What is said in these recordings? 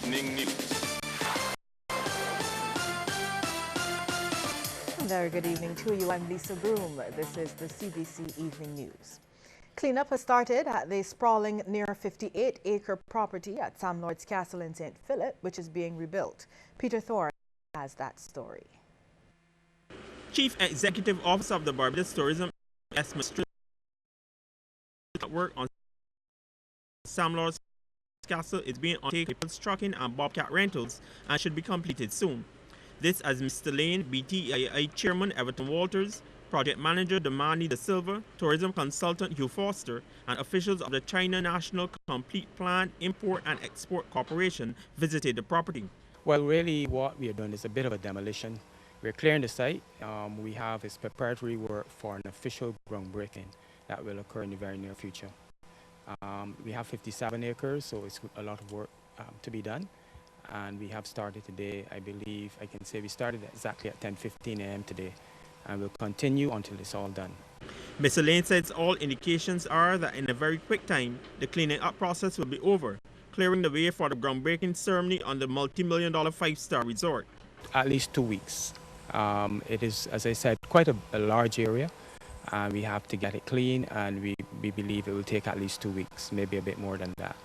Evening News. Very good evening to you. I'm Lisa Broom. This is the CBC Evening News. Cleanup has started at the sprawling near 58-acre property at Sam Lord's Castle in St. Philip, which is being rebuilt. Peter Thorne has that story. Chief Executive Officer of the Barbados Tourism estimates work on Sam Lord's Castle is being undertaken with trucking and bobcat rentals and should be completed soon. This as Mr. Lane, BTII Chairman Everton Walters, Project Manager Damani De Silva, Tourism Consultant Hugh Foster, and officials of the China National Complete Plan Import and Export Corporation visited the property. Well, really what we are doing is a bit of a demolition. We're clearing the site. We have its preparatory work for an official groundbreaking that will occur in the very near future. We have 57 acres, so it's a lot of work to be done. And we have started today, I believe, I can say we started exactly at 10:15 a.m. today, and we'll continue until it's all done. Mr. Lane says all indications are that in a very quick time, the cleaning up process will be over, clearing the way for the groundbreaking ceremony on the multi-million-dollar five-star resort. At least 2 weeks. It is, as I said, quite a large area. We have to get it clean, and we believe it will take at least 2 weeks, maybe a bit more than that.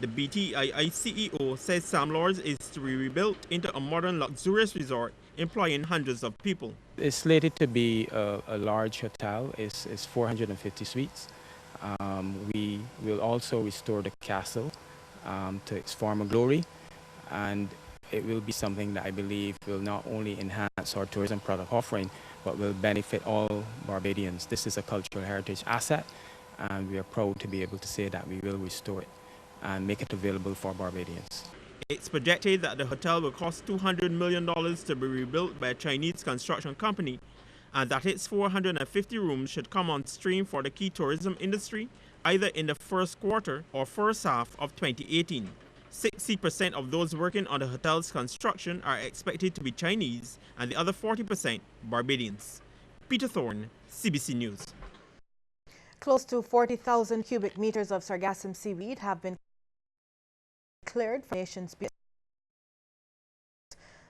The BTII CEO says Sam Lord's is to be rebuilt into a modern luxurious resort employing hundreds of people. It's slated to be a large hotel. It's 450 suites. We will also restore the castle to its former glory, and it will be something that I believe will not only enhance our tourism product offering, but will benefit all Barbadians. This is a cultural heritage asset, and we are proud to be able to say that we will restore it and make it available for Barbadians. It's projected that the hotel will cost $200 million to be rebuilt by a Chinese construction company, and that its 450 rooms should come on stream for the key tourism industry either in the first quarter or first half of 2018. 60% of those working on the hotel's construction are expected to be Chinese, and the other 40% Barbadians. Peter Thorne, CBC News. Close to 40,000 cubic meters of Sargassum seaweed have been cleared from the nation's beaches.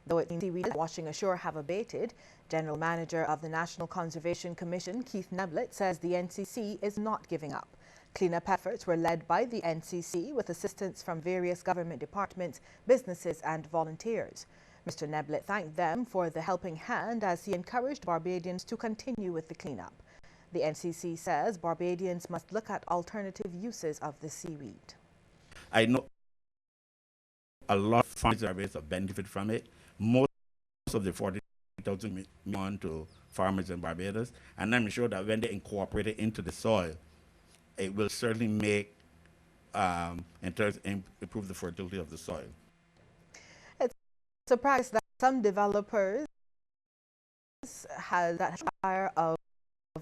Though it seems seaweed washing ashore have abated, General Manager of the National Conservation Commission, Keith Neblett, says the NCC is not giving up. Cleanup efforts were led by the NCC with assistance from various government departments, businesses and volunteers. Mr. Neblett thanked them for the helping hand as he encouraged Barbadians to continue with the cleanup. The NCC says Barbadians must look at alternative uses of the seaweed. I know a lot of farmers have benefited from it. Most of the 40,000 million to farmers in Barbados, and I'm sure that when they incorporate it into the soil, it will certainly make improve the fertility of the soil. It's a practice that some developers have that hire of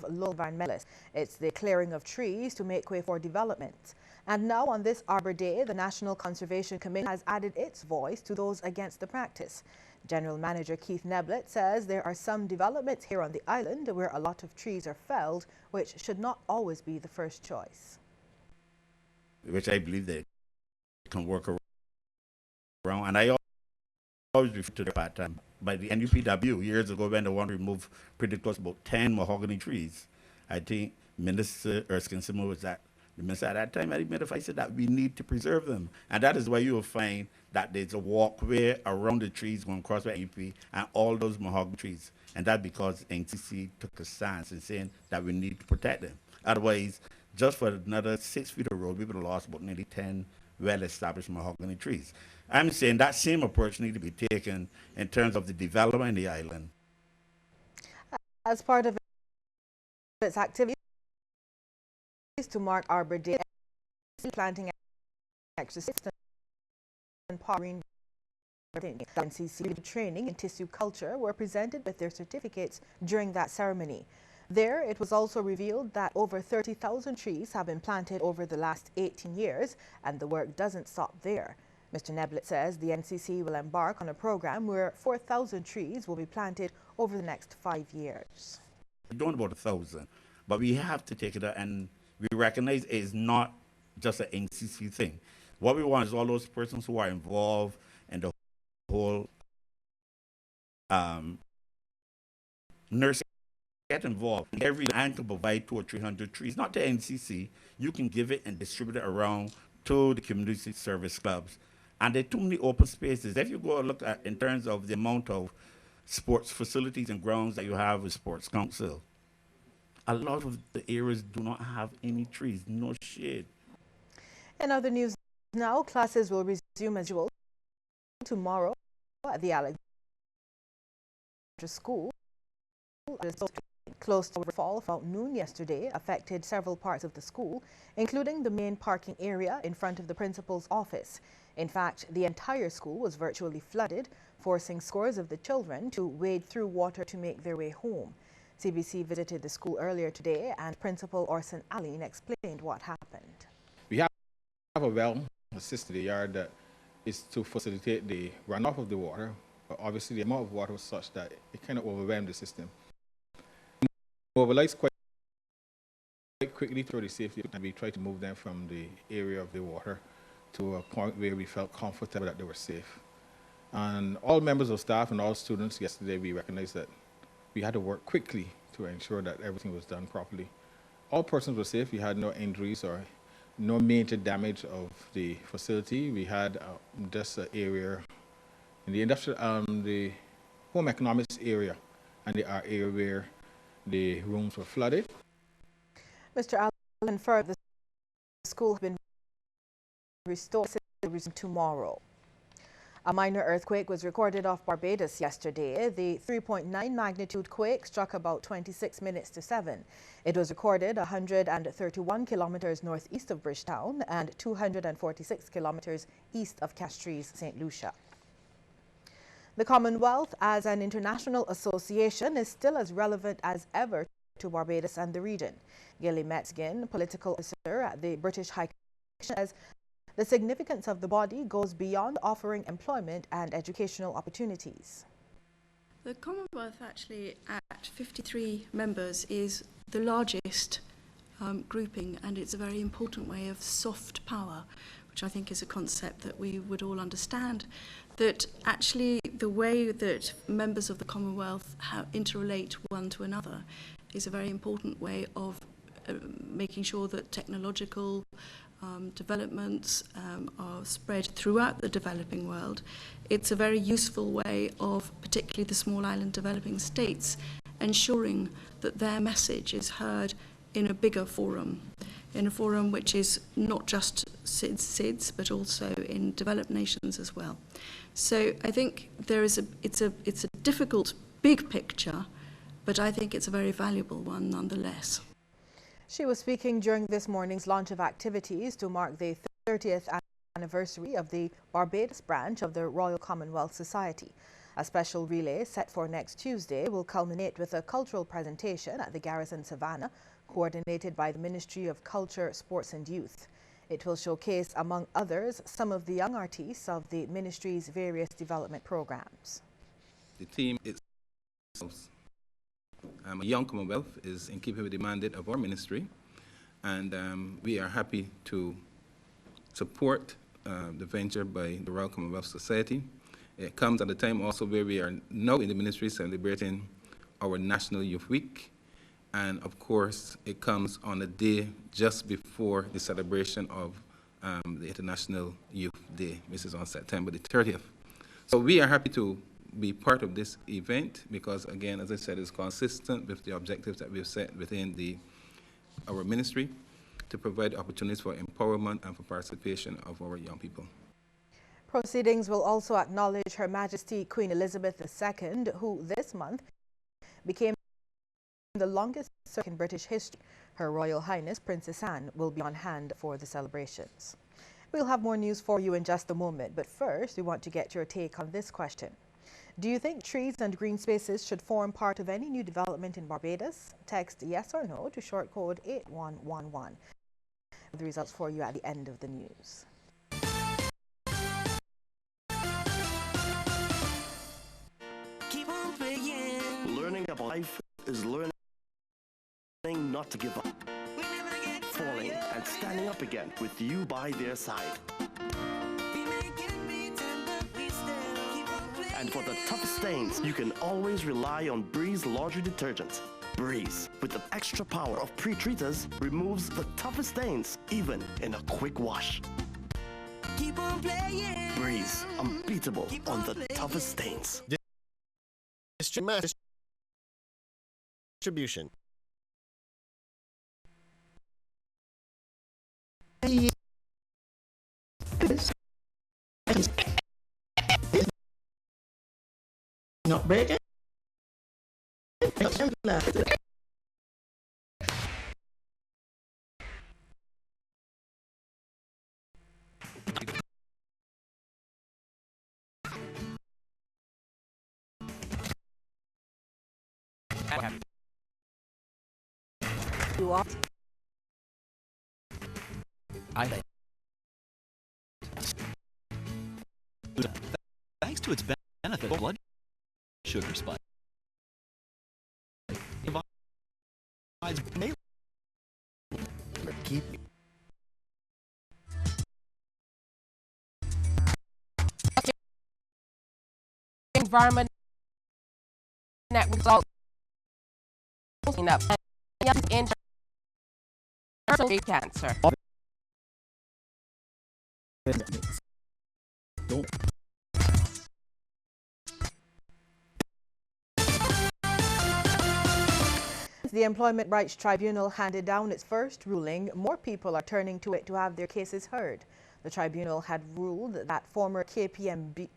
low environmentalists. It's the clearing of trees to make way for development. And now on this Arbor Day, the National Conservation Commission has added its voice to those against the practice. General Manager Keith Neblett says there are some developments here on the island where a lot of trees are felled, which should not always be the first choice. Which I believe they can work around. And I always refer to the fact by the NUPW years ago when they want to remove pretty close about 10 mahogany trees. I think Minister Erskine Simo was the minister at that time. I said that we need to preserve them. And that is why you will find that there's a walkway around the trees going across by NUP and all those mahogany trees. And that's because NCC took a stance in saying that we need to protect them. Otherwise, just for another 6 feet of road, we would have lost about nearly 10 well-established mahogany trees. I'm saying that same approach needs to be taken in terms of the development in the island. As part of its activities to mark Arbor Day, planting exercise and powering NCC training in tissue culture were presented with their certificates during that ceremony. There, it was also revealed that over 30,000 trees have been planted over the last 18 years, and the work doesn't stop there. Mr. Neblett says the NCC will embark on a program where 4,000 trees will be planted over the next 5 years. We don't about 1,000, but we have to take it out, and we recognize it is not just an NCC thing. What we want is all those persons who are involved and the whole nurse get involved. Every land can provide 200 or 300 trees, not to NCC. You can give it and distribute it around to the community service clubs. And there are too many open spaces. If you go and look at in terms of the amount of sports facilities and grounds that you have with Sports Council, a lot of the areas do not have any trees, no shade. In other news now, classes will resume as usual tomorrow at the Alexandra School. Close to fall about noon yesterday affected several parts of the school, including the main parking area in front of the principal's office. In fact, the entire school was virtually flooded, forcing scores of the children to wade through water to make their way home. CBC visited the school earlier today, and Principal Orson Aline explained what happened. We have a well system in the yard that is to facilitate the runoff of the water, but obviously the amount of water was such that it cannot overwhelm the system. Mobilized quite quickly through the safety, and we tried to move them from the area of the water to a point where we felt comfortable that they were safe. And all members of staff and all students yesterday, we recognized that we had to work quickly to ensure that everything was done properly. All persons were safe. We had no injuries or no major damage of the facility. We had just an area in the industrial, the home economics area, and the area where the rooms were flooded. Mr. Allen further, the school has been restored tomorrow. A minor earthquake was recorded off Barbados yesterday. The 3.9 magnitude quake struck about 26 minutes to 7. It was recorded 131 kilometers northeast of Bridgetown and 246 kilometers east of Castries, St. Lucia. The Commonwealth, as an international association, is still as relevant as ever to Barbados and the region. Gilly Metzgen, political officer at the British High Commission, says the significance of the body goes beyond offering employment and educational opportunities. The Commonwealth actually at 53 members is the largest grouping, and it's a very important way of soft power, which I think is a concept that we would all understand, that actually the way that members of the Commonwealth interrelate one to another is a very important way of making sure that technological developments are spread throughout the developing world. It's a very useful way of, particularly the small island developing states, ensuring that their message is heard in a bigger forum, in a forum which is not just SIDS, but also in developed nations as well. So I think it's a difficult big picture, but I think it's a very valuable one nonetheless. She was speaking during this morning's launch of activities to mark the 30th anniversary of the Barbados branch of the Royal Commonwealth Society. A special relay set for next Tuesday will culminate with a cultural presentation at the Garrison Savannah, coordinated by the Ministry of Culture, Sports and Youth. It will showcase, among others, some of the young artists of the ministry's various development programs. The theme is a young Commonwealth is in keeping with the mandate of our ministry, and we are happy to support the venture by the Royal Commonwealth Society. It comes at a time also where we are now in the ministry celebrating our National Youth Week, and of course it comes on a day just before the celebration of the International Youth Day, which is on September the 30th. So we are happy to be part of this event because, again, as I said, it's consistent with the objectives that we've set within our ministry to provide opportunities for empowerment and for participation of our young people. Proceedings will also acknowledge Her Majesty Queen Elizabeth II, who this month became the longest circuit in British history. Her Royal Highness Princess Anne will be on hand for the celebrations. We'll have more news for you in just a moment, but first we want to get your take on this question. Do you think trees and green spaces should form part of any new development in Barbados? Text yes or no to short code 8111. The results for you at the end of the news. Keep on praying. Learning about life is learning not to give up. Falling and standing up again with you by their side. And for the tough stains, you can always rely on Breeze laundry detergent. Breeze, with the extra power of pre-treaters, removes the toughest stains, even in a quick wash. Keep on playing. Breeze, unbeatable on the toughest stains. Distribution. Not breaking. You are. Thanks to its benefit, blood sugar spike. Keep environment net results cleanup in cancer. The Employment Rights Tribunal handed down its first ruling. More people are turning to it to have their cases heard. The tribunal had ruled that former KPMG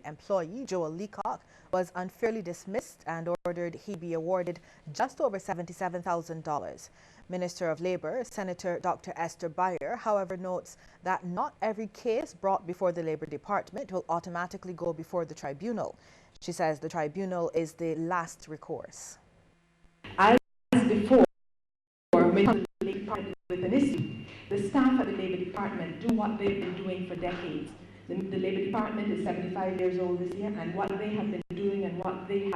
employee Joel Leacock was unfairly dismissed and ordered he be awarded just over $77,000. Minister of Labour, Senator Dr. Esther Bayer, however, notes that not every case brought before the Labour Department will automatically go before the tribunal. She says the tribunal is the last recourse. As before, when the Labour Department with an issue, the staff at the Labour Department do what they've been doing for decades. The Labour Department is 75 years old this year, and what they have been doing and what they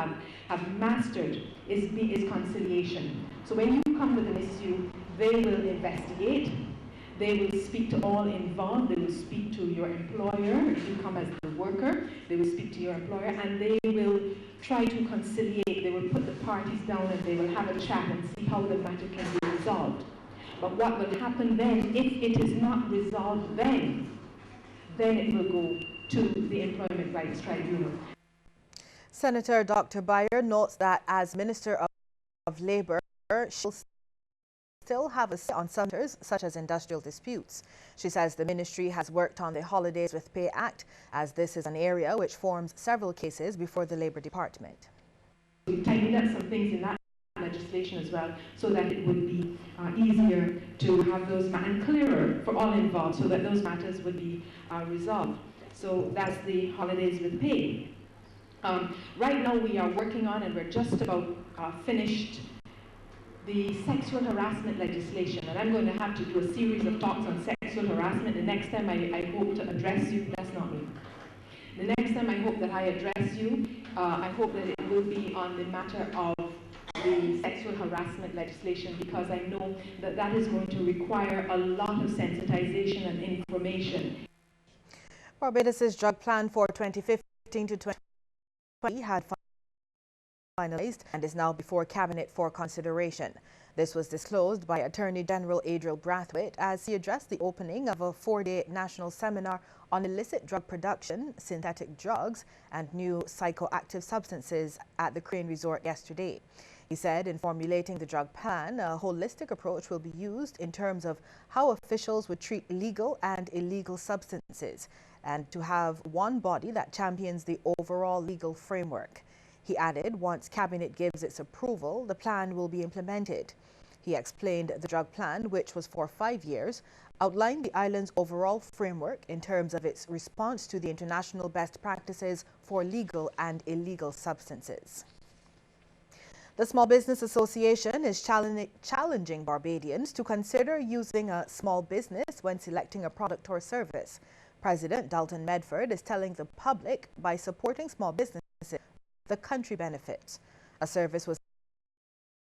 have mastered is conciliation. So when you come with an issue, they will investigate, they will speak to all involved, they will speak to your employer, if you come as the worker, they will speak to your employer, and they will try to conciliate, they will put the parties down and they will have a chat and see how the matter can be resolved. But what will happen then, if it is not resolved then it will go to the Employment Rights Tribunal. Senator Dr. Bayer notes that as Minister of Labour, she will still have a say on some matters such as industrial disputes. She says the ministry has worked on the Holidays with Pay Act, as this is an area which forms several cases before the Labour Department. We've tightened up some things in that legislation as well, so that it would be easier to have those and clearer for all involved, so that those matters would be resolved. So that's the Holidays with Pay. Right now we are working on, and we're just about finished, the sexual harassment legislation, and I'm going to have to do a series of talks on sexual harassment. The next time I hope to address you, that's not me. The next time I hope that I address you, I hope that it will be on the matter of the sexual harassment legislation, because I know that that is going to require a lot of sensitization and information. Barbados' drug plan for 2015 to 2020 had finalized and is now before Cabinet for consideration. This was disclosed by Attorney General Adriel Brathwaite as he addressed the opening of a 4-day national seminar on illicit drug production, synthetic drugs, and new psychoactive substances at the Crane Resort yesterday. He said in formulating the drug plan, a holistic approach will be used in terms of how officials would treat legal and illegal substances, and to have one body that champions the overall legal framework. He added once Cabinet gives its approval, the plan will be implemented. He explained the drug plan, which was for 5 years, outlined the island's overall framework in terms of its response to the international best practices for legal and illegal substances. The Small Business Association is challenging Barbadians to consider using a small business when selecting a product or service. President Dalton Medford is telling the public by supporting small businesses, the country benefits. A service was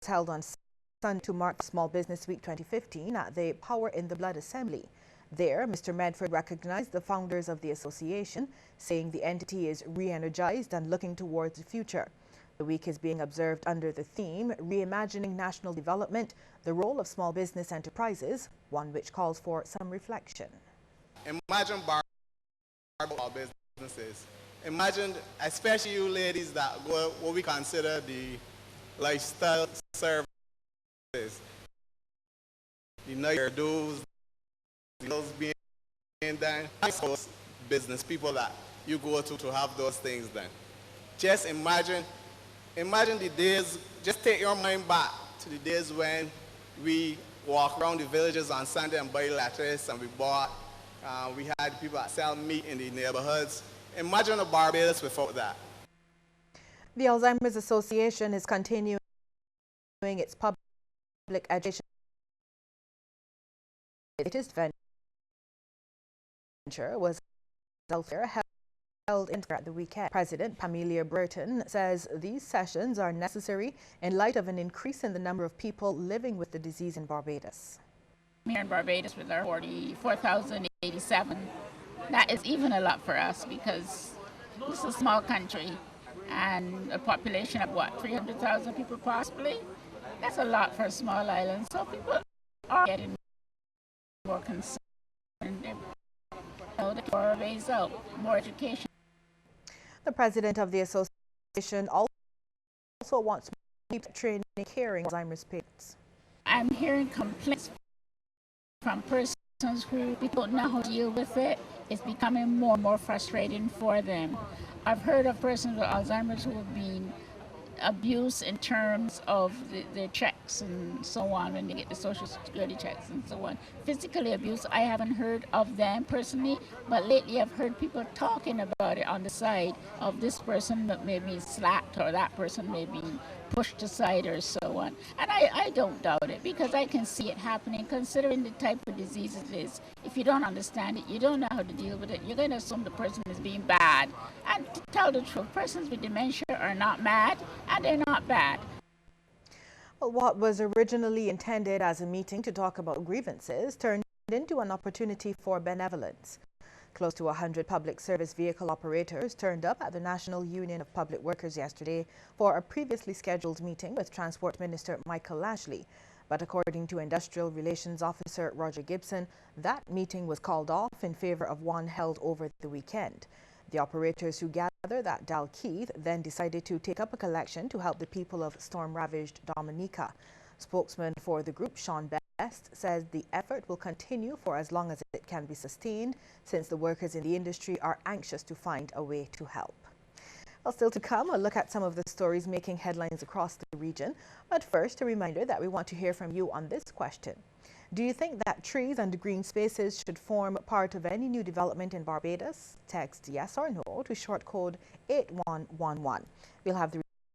held on Sunday to mark Small Business Week 2015 at the Power in the Blood Assembly. There, Mr. Medford recognized the founders of the association, saying the entity is re-energized and looking towards the future. The week is being observed under the theme, Reimagining National Development, the Role of Small Business Enterprises, one which calls for some reflection. Imagine bar businesses. Imagine, especially you ladies that go what we consider the lifestyle services. You know your dues, being done. Those business people that you go to have those things done. Just imagine the days, just take your mind back to the days when we walk around the villages on Sunday and buy lettuce and we bought, we had people that sell meat in the neighborhoods. Imagine a Barbados without that. The Alzheimer's Association is continuing its public education. Its latest venture was held at the weekend. President Pamelia Burton says these sessions are necessary in light of an increase in the number of people living with the disease in Barbados. Here in Barbados with our 44,087, that is even a lot for us because this is a small country and a population of what, 300,000 people possibly? That's a lot for a small island, so people are getting more concerned. More ways out, more education. The president of the association also wants to keep training caring Alzheimer's patients. I'm hearing complaints from persons who don't know how to deal with it. It's becoming more and more frustrating for them. I've heard of persons with Alzheimer's who have been abused in terms of their checks and so on when they get the social security checks and so on. Physically abused, I haven't heard of them personally, but lately I've heard people talking about it on the side of this person that may be slapped or that person may be pushed aside or so on. And I don't doubt it because I can see it happening considering the type of disease it is. If you don't understand it, you don't know how to deal with it, you're going to assume the person is being bad. And to tell the truth, persons with dementia are not mad and they're not bad. Well, what was originally intended as a meeting to talk about grievances turned into an opportunity for benevolence. Close to 100 public service vehicle operators turned up at the National Union of Public Workers yesterday for a previously scheduled meeting with Transport Minister Michael Lashley. But according to Industrial Relations Officer Roger Gibson, that meeting was called off in favor of one held over the weekend. The operators who gathered at Dalkeith then decided to take up a collection to help the people of storm-ravaged Dominica. Spokesman for the group, Sean Best, says the effort will continue for as long as it can be sustained, since the workers in the industry are anxious to find a way to help. Well, still to come, a look at some of the stories making headlines across the region. But first, a reminder that we want to hear from you on this question. Do you think that trees and green spaces should form part of any new development in Barbados? Text yes or no to short code 8111. We'll have the